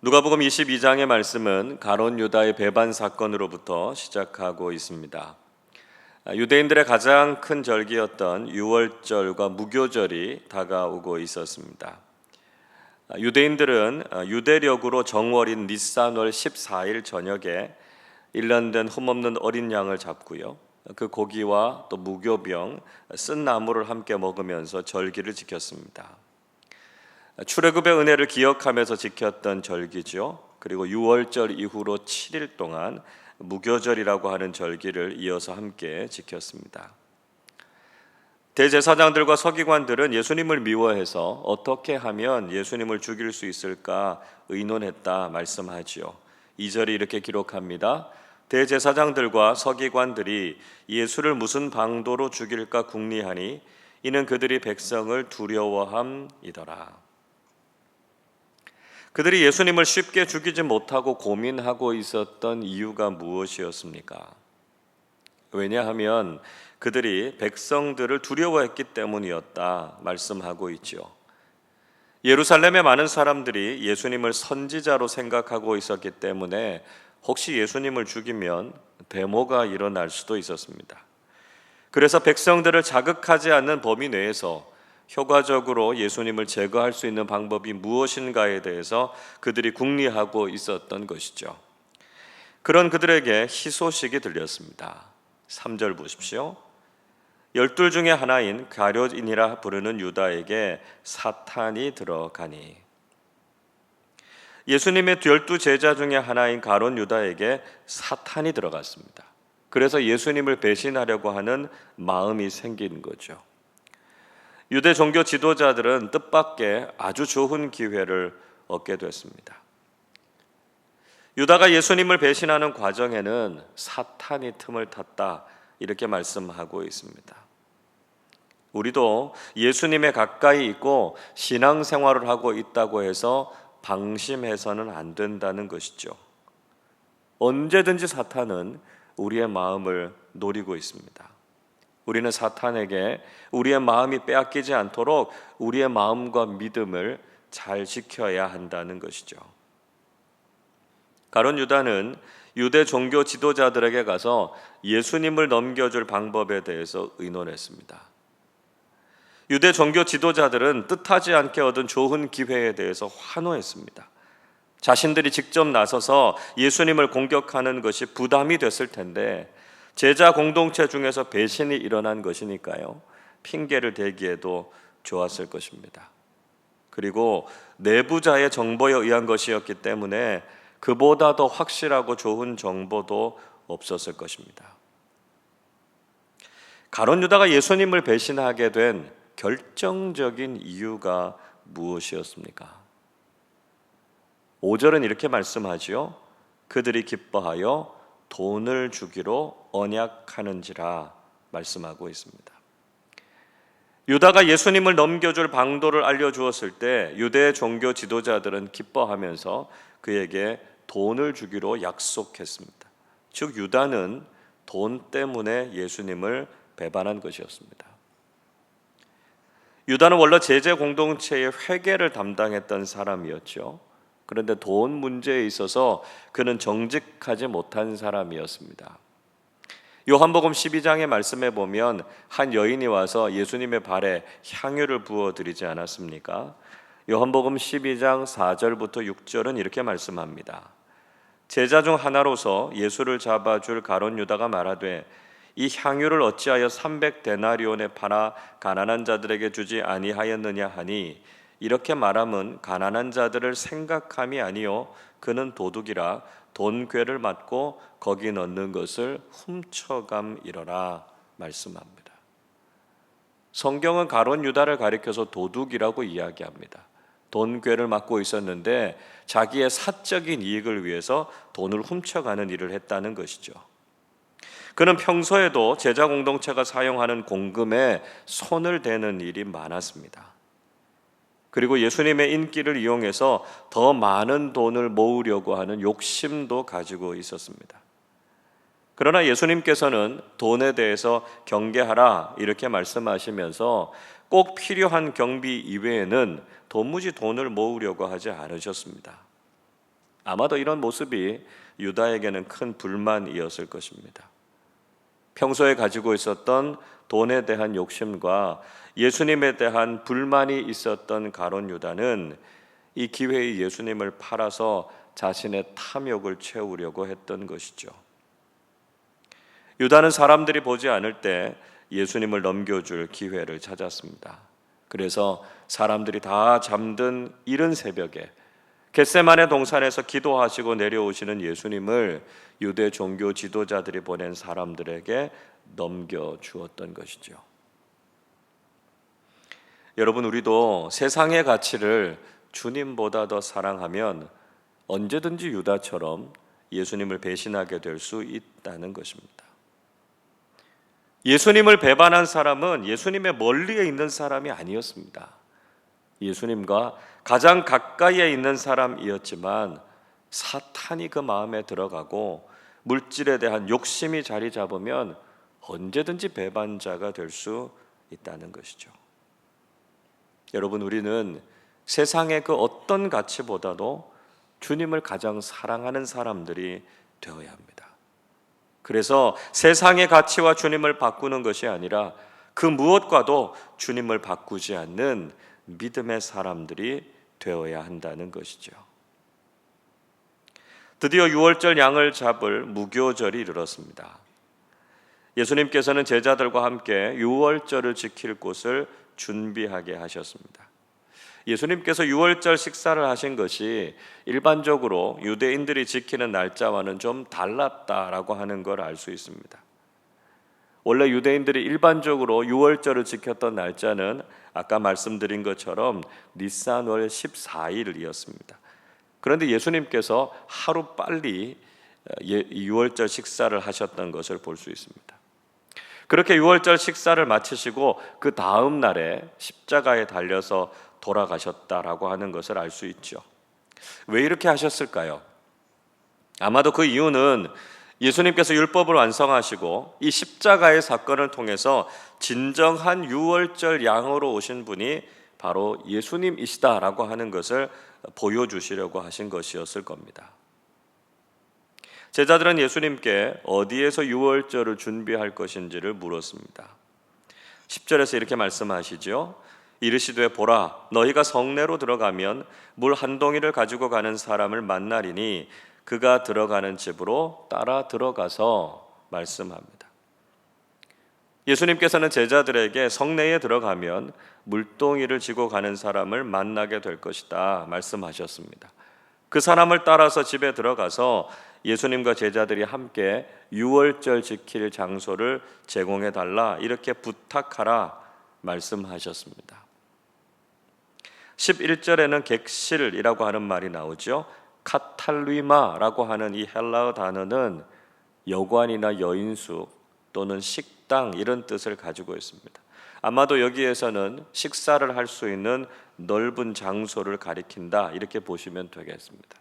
누가복음 22장의 말씀은 가룟 유다의 배반 사건으로부터 시작하고 있습니다. 유대인들의 가장 큰 절기였던 유월절과 무교절이 다가오고 있었습니다. 유대인들은 유대력으로 정월인 니산월 14일 저녁에 일년된 흠없는 어린 양을 잡고요, 그 고기와 또 무교병, 쓴 나물을 함께 먹으면서 절기를 지켰습니다. 출애굽의 은혜를 기억하면서 지켰던 절기죠. 그리고 유월절 이후로 7일 동안 무교절이라고 하는 절기를 이어서 함께 지켰습니다. 대제사장들과 서기관들은 예수님을 미워해서 어떻게 하면 예수님을 죽일 수 있을까 의논했다 말씀하지요. 2절이 이렇게 기록합니다. 대제사장들과 서기관들이 예수를 무슨 방도로 죽일까 궁리하니 이는 그들이 백성을 두려워함이더라. 그들이 예수님을 쉽게 죽이지 못하고 고민하고 있었던 이유가 무엇이었습니까? 왜냐하면 그들이 백성들을 두려워했기 때문이었다 말씀하고 있죠. 예루살렘의 많은 사람들이 예수님을 선지자로 생각하고 있었기 때문에 혹시 예수님을 죽이면 데모가 일어날 수도 있었습니다. 그래서 백성들을 자극하지 않는 범위 내에서 효과적으로 예수님을 제거할 수 있는 방법이 무엇인가에 대해서 그들이 궁리하고 있었던 것이죠. 그런 그들에게 희소식이 들렸습니다. 3절 보십시오. 12 중에 하나인 가룟인이라 부르는 유다에게 사탄이 들어가니. 예수님의 12 제자 중에 하나인 가룟 유다에게 사탄이 들어갔습니다. 그래서 예수님을 배신하려고 하는 마음이 생긴 거죠. 유대 종교 지도자들은 뜻밖의 아주 좋은 기회를 얻게 됐습니다. 유다가 예수님을 배신하는 과정에는 사탄이 틈을 탔다 이렇게 말씀하고 있습니다. 우리도 예수님에 가까이 있고 신앙생활을 하고 있다고 해서 방심해서는 안 된다는 것이죠. 언제든지 사탄은 우리의 마음을 노리고 있습니다. 우리는 사탄에게 우리의 마음이 빼앗기지 않도록 우리의 마음과 믿음을 잘 지켜야 한다는 것이죠. 가룟 유다는 유대 종교 지도자들에게 가서 예수님을 넘겨줄 방법에 대해서 의논했습니다. 유대 종교 지도자들은 뜻하지 않게 얻은 좋은 기회에 대해서 환호했습니다. 자신들이 직접 나서서 예수님을 공격하는 것이 부담이 됐을 텐데 제자 공동체 중에서 배신이 일어난 것이니까요, 핑계를 대기에도 좋았을 것입니다. 그리고 내부자의 정보에 의한 것이었기 때문에 그보다 더 확실하고 좋은 정보도 없었을 것입니다. 가룟 유다가 예수님을 배신하게 된 결정적인 이유가 무엇이었습니까? 5절은 이렇게 말씀하지요. 그들이 기뻐하여 돈을 주기로 언약하는지라 말씀하고 있습니다. 유다가 예수님을 넘겨줄 방도를 알려주었을 때 유대 종교 지도자들은 기뻐하면서 그에게 돈을 주기로 약속했습니다. 즉 유다는 돈 때문에 예수님을 배반한 것이었습니다. 유다는 원래 제재 공동체의 회계를 담당했던 사람이었죠. 그런데 돈 문제에 있어서 그는 정직하지 못한 사람이었습니다. 요한복음 12장의 말씀에 보면 한 여인이 와서 예수님의 발에 향유를 부어드리지 않았습니까? 요한복음 12장 4절부터 6절은 이렇게 말씀합니다. 제자 중 하나로서 예수를 잡아줄 가룟 유다가 말하되 이 향유를 어찌하여 300데나리온에 팔아 가난한 자들에게 주지 아니하였느냐 하니 이렇게 말함은 가난한 자들을 생각함이 아니요 그는 도둑이라 돈괴를 맞고 거기 넣는 것을 훔쳐감이러라 말씀합니다. 성경은 가룟 유다를 가리켜서 도둑이라고 이야기합니다. 돈괴를 맡고 있었는데 자기의 사적인 이익을 위해서 돈을 훔쳐가는 일을 했다는 것이죠. 그는 평소에도 제자 공동체가 사용하는 공금에 손을 대는 일이 많았습니다. 그리고 예수님의 인기를 이용해서 더 많은 돈을 모으려고 하는 욕심도 가지고 있었습니다. 그러나 예수님께서는 돈에 대해서 경계하라 이렇게 말씀하시면서 꼭 필요한 경비 이외에는 도무지 돈을 모으려고 하지 않으셨습니다. 아마도 이런 모습이 유다에게는 큰 불만이었을 것입니다. 평소에 가지고 있었던 돈에 대한 욕심과 예수님에 대한 불만이 있었던 가룟 유다는 이 기회에 예수님을 팔아서 자신의 탐욕을 채우려고 했던 것이죠. 유다는 사람들이 보지 않을 때 예수님을 넘겨줄 기회를 찾았습니다. 그래서 사람들이 다 잠든 이른 새벽에 겟세마네 동산에서 기도하시고 내려오시는 예수님을 유대 종교 지도자들이 보낸 사람들에게 넘겨주었던 것이죠. 여러분, 우리도 세상의 가치를 주님보다 더 사랑하면 언제든지 유다처럼 예수님을 배신하게 될 수 있다는 것입니다. 예수님을 배반한 사람은 예수님의 멀리에 있는 사람이 아니었습니다. 예수님과 가장 가까이에 있는 사람이었지만 사탄이 그 마음에 들어가고 물질에 대한 욕심이 자리 잡으면 언제든지 배반자가 될 수 있다는 것이죠. 여러분, 우리는 세상의 그 어떤 가치보다도 주님을 가장 사랑하는 사람들이 되어야 합니다. 그래서 세상의 가치와 주님을 바꾸는 것이 아니라 그 무엇과도 주님을 바꾸지 않는 믿음의 사람들이 되어야 한다는 것이죠. 드디어 유월절 양을 잡을 무교절이 이르렀습니다. 예수님께서는 제자들과 함께 유월절을 지킬 곳을 준비하게 하셨습니다. 예수님께서 유월절 식사를 하신 것이 일반적으로 유대인들이 지키는 날짜와는 좀 달랐다라고 하는 걸 알 수 있습니다. 원래 유대인들이 일반적으로 유월절을 지켰던 날짜는 아까 말씀드린 것처럼 니산월 14일이었습니다. 그런데 예수님께서 하루 빨리 유월절 식사를 하셨던 것을 볼 수 있습니다. 그렇게 유월절 식사를 마치시고 그 다음 날에 십자가에 달려서 돌아가셨다라고 하는 것을 알 수 있죠. 왜 이렇게 하셨을까요? 아마도 그 이유는 예수님께서 율법을 완성하시고 이 십자가의 사건을 통해서 진정한 유월절 양으로 오신 분이 바로 예수님이시다라고 하는 것을 보여주시려고 하신 것이었을 겁니다. 제자들은 예수님께 어디에서 유월절을 준비할 것인지를 물었습니다. 10절에서 이렇게 말씀하시죠. 이르시되 보라, 너희가 성내로 들어가면 물 한 동이를 가지고 가는 사람을 만나리니 그가 들어가는 집으로 따라 들어가서 말씀합니다. 예수님께서는 제자들에게 성내에 들어가면 물동이를 지고 가는 사람을 만나게 될 것이다 말씀하셨습니다. 그 사람을 따라서 집에 들어가서 예수님과 제자들이 함께 유월절 지킬 장소를 제공해 달라 이렇게 부탁하라 말씀하셨습니다. 11절에는 객실이라고 하는 말이 나오죠. 카탈루이마라고 하는 이 헬라어 단어는 여관이나 여인숙 또는 식당 이런 뜻을 가지고 있습니다. 아마도 여기에서는 식사를 할 수 있는 넓은 장소를 가리킨다 이렇게 보시면 되겠습니다.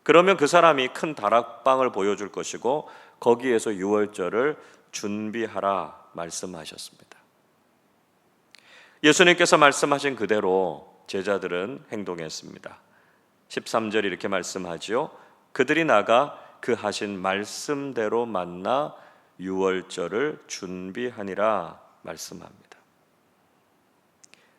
그러면 그 사람이 큰 다락방을 보여줄 것이고 거기에서 유월절을 준비하라 말씀하셨습니다. 예수님께서 말씀하신 그대로 제자들은 행동했습니다. 13절 이렇게 말씀하지요. 그들이 나가 그 하신 말씀대로 만나 유월절을 준비하니라 말씀합니다.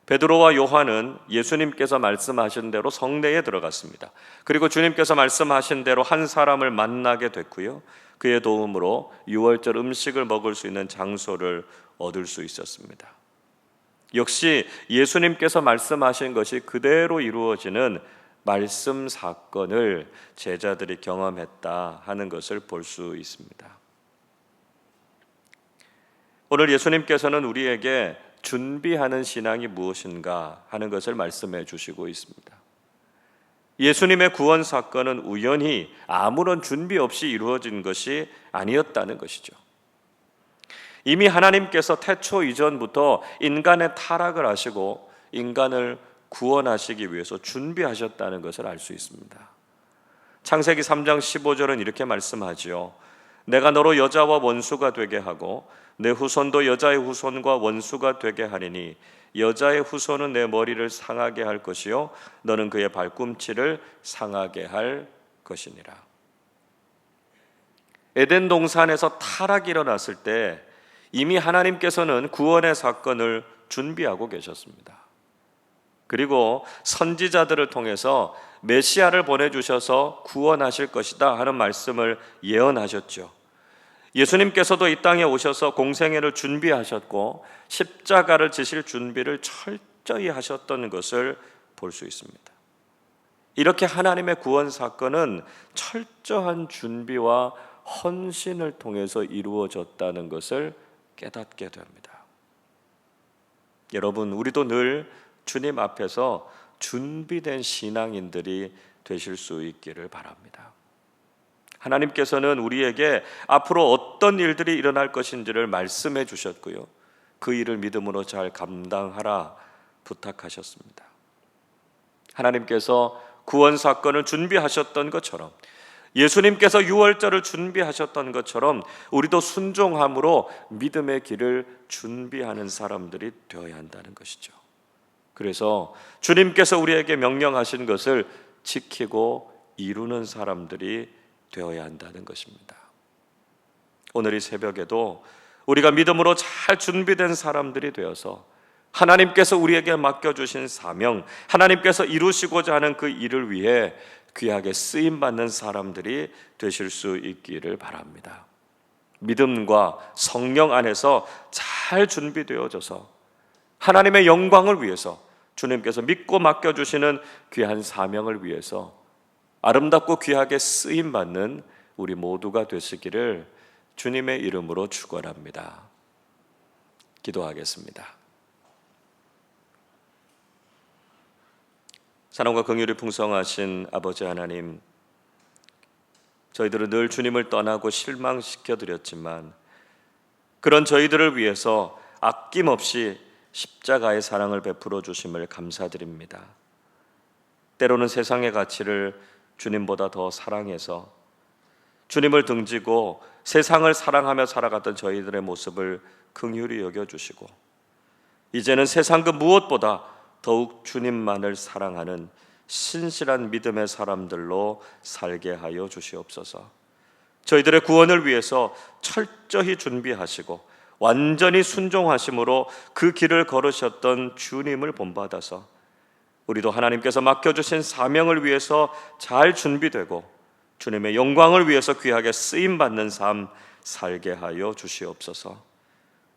베드로와 요한은 예수님께서 말씀하신 대로 성내에 들어갔습니다. 그리고 주님께서 말씀하신 대로 한 사람을 만나게 됐고요. 그의 도움으로 유월절 음식을 먹을 수 있는 장소를 얻을 수 있었습니다. 역시 예수님께서 말씀하신 것이 그대로 이루어지는 말씀 사건을 제자들이 경험했다 하는 것을 볼 수 있습니다. 오늘 예수님께서는 우리에게 준비하는 신앙이 무엇인가 하는 것을 말씀해 주시고 있습니다. 예수님의 구원 사건은 우연히 아무런 준비 없이 이루어진 것이 아니었다는 것이죠. 이미 하나님께서 태초 이전부터 인간의 타락을 하시고 인간을 구원하시기 위해서 준비하셨다는 것을 알 수 있습니다. 창세기 3장 15절은 이렇게 말씀하지요. 내가 너로 여자와 원수가 되게 하고 내 후손도 여자의 후손과 원수가 되게 하리니 여자의 후손은 내 머리를 상하게 할 것이요 너는 그의 발꿈치를 상하게 할 것이니라. 에덴 동산에서 타락이 일어났을 때 이미 하나님께서는 구원의 사건을 준비하고 계셨습니다. 그리고 선지자들을 통해서 메시아를 보내주셔서 구원하실 것이다 하는 말씀을 예언하셨죠. 예수님께서도 이 땅에 오셔서 공생애를 준비하셨고 십자가를 지실 준비를 철저히 하셨던 것을 볼 수 있습니다. 이렇게 하나님의 구원 사건은 철저한 준비와 헌신을 통해서 이루어졌다는 것을 깨닫게 됩니다. 여러분, 우리도 늘 주님 앞에서 준비된 신앙인들이 되실 수 있기를 바랍니다. 하나님께서는 우리에게 앞으로 어떤 일들이 일어날 것인지를 말씀해 주셨고요, 그 일을 믿음으로 잘 감당하라 부탁하셨습니다. 하나님께서 구원 사건을 준비하셨던 것처럼, 예수님께서 유월절을 준비하셨던 것처럼 우리도 순종함으로 믿음의 길을 준비하는 사람들이 되어야 한다는 것이죠. 그래서 주님께서 우리에게 명령하신 것을 지키고 이루는 사람들이 되어야 한다는 것입니다. 오늘 이 새벽에도 우리가 믿음으로 잘 준비된 사람들이 되어서 하나님께서 우리에게 맡겨주신 사명, 하나님께서 이루시고자 하는 그 일을 위해 귀하게 쓰임받는 사람들이 되실 수 있기를 바랍니다. 믿음과 성령 안에서 잘 준비되어져서 하나님의 영광을 위해서, 주님께서 믿고 맡겨주시는 귀한 사명을 위해서 아름답고 귀하게 쓰임받는 우리 모두가 되시기를 주님의 이름으로 축원합니다. 기도하겠습니다. 사랑과 긍휼이 풍성하신 아버지 하나님, 저희들은 늘 주님을 떠나고 실망시켜 드렸지만 그런 저희들을 위해서 아낌없이 십자가의 사랑을 베풀어 주심을 감사드립니다. 때로는 세상의 가치를 주님보다 더 사랑해서 주님을 등지고 세상을 사랑하며 살아갔던 저희들의 모습을 긍휼히 여겨주시고, 이제는 세상 그 무엇보다 더욱 주님만을 사랑하는 신실한 믿음의 사람들로 살게 하여 주시옵소서. 저희들의 구원을 위해서 철저히 준비하시고 완전히 순종하심으로 그 길을 걸으셨던 주님을 본받아서 우리도 하나님께서 맡겨주신 사명을 위해서 잘 준비되고 주님의 영광을 위해서 귀하게 쓰임받는 삶 살게 하여 주시옵소서.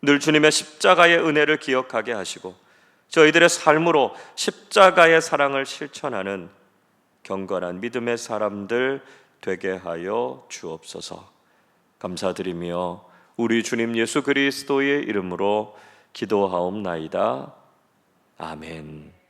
늘 주님의 십자가의 은혜를 기억하게 하시고 저희들의 삶으로 십자가의 사랑을 실천하는 경건한 믿음의 사람들 되게 하여 주옵소서. 감사드리며 우리 주님 예수 그리스도의 이름으로 기도하옵나이다. 아멘.